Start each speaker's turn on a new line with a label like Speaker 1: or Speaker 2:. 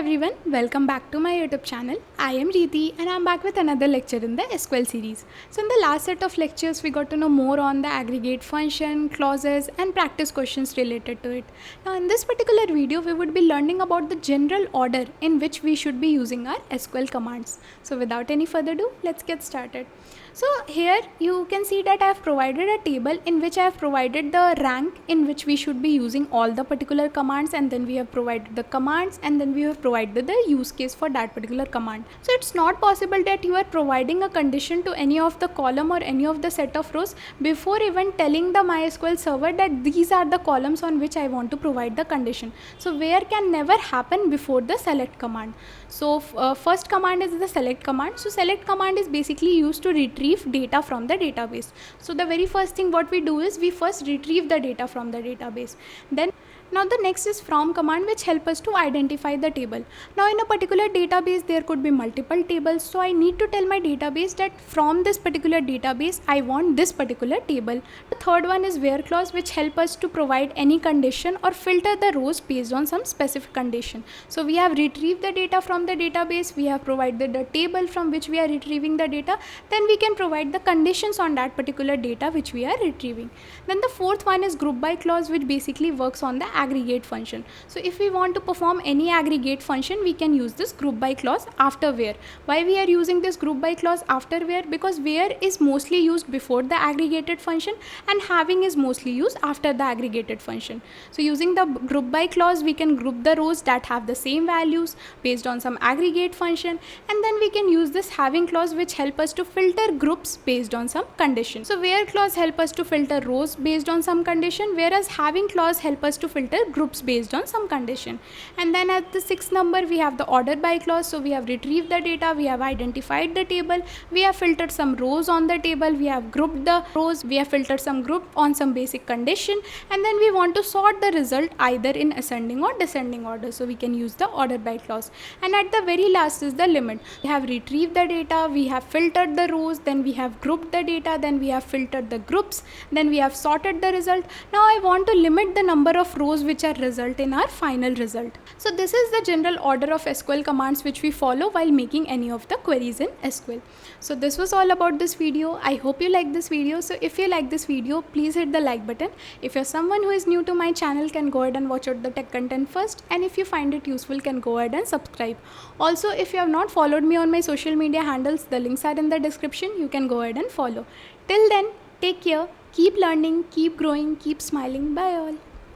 Speaker 1: everyone, welcome back to my YouTube channel. I am Reeti and I am back with another lecture in the SQL series. So in the last set of lectures we got to know more on the aggregate function, clauses and practice questions related to it. Now in this particular video we would be learning about the general order in which we should be using our SQL commands. So without any further ado, let's get started. So here you can see that I have provided a table in which I have provided the rank in which we should be using all the particular commands, and then we have provided the commands, and then we have provided the use case for that particular command. So it's not possible that you are providing a condition to any of the column or any of the set of rows before even telling the MySQL server that these are the columns on which I want to provide the condition. So where can never happen before the select command. So first command is the select command. So select command is basically used to retrieve data from the database. So the very first thing what we do is we first retrieve the data from the database. Now the next is from command, which help us to identify the table. Now in a particular database there could be multiple tables, so I need to tell my database that from this particular database I want this particular table. The third one is where clause, which help us to provide any condition or filter the rows based on some specific condition. So we have retrieved the data from the database, we have provided the table from which we are retrieving the data, then we can provide the conditions on that particular data which we are retrieving. Then the fourth one is group by clause, which basically works on the aggregate function. So if we want to perform any aggregate function, we can use this group by clause after where. Why we are using this group by clause after where? Because where is mostly used before the aggregated function and having is mostly used after the aggregated function. So using the group by clause, we can group the rows that have the same values based on some aggregate function, and then we can use this having clause, which help us to filter groups based on some condition. So where clause help us to filter rows based on some condition, whereas having clause help us to filter groups based on some condition. And then at the sixth number we have the order by clause. So we have retrieved the data, we have identified the table, we have filtered some rows on the table, we have grouped the rows, we have filtered some group on some basic condition, and then we want to sort the result either in ascending or descending order. So we can use the order by clause. And at the very last is the limit. We have retrieved the data, we have filtered the rows, then we have grouped the data, then we have filtered the groups, then we have sorted the result. Now I want to limit the number of rows which are result in our final result. So this is the general order of SQL commands which we follow while making any of the queries in SQL. So this was all about this video. I hope you like this video. So if you like this video, please hit the like button. If you're someone who is new to my channel, can go ahead and watch out the tech content first, and if you find it useful, can go ahead and subscribe. Also, if you have not followed me on my social media handles, the links are in the description. You can go ahead and follow. Till then, take care, keep learning, keep growing, keep smiling. Bye all.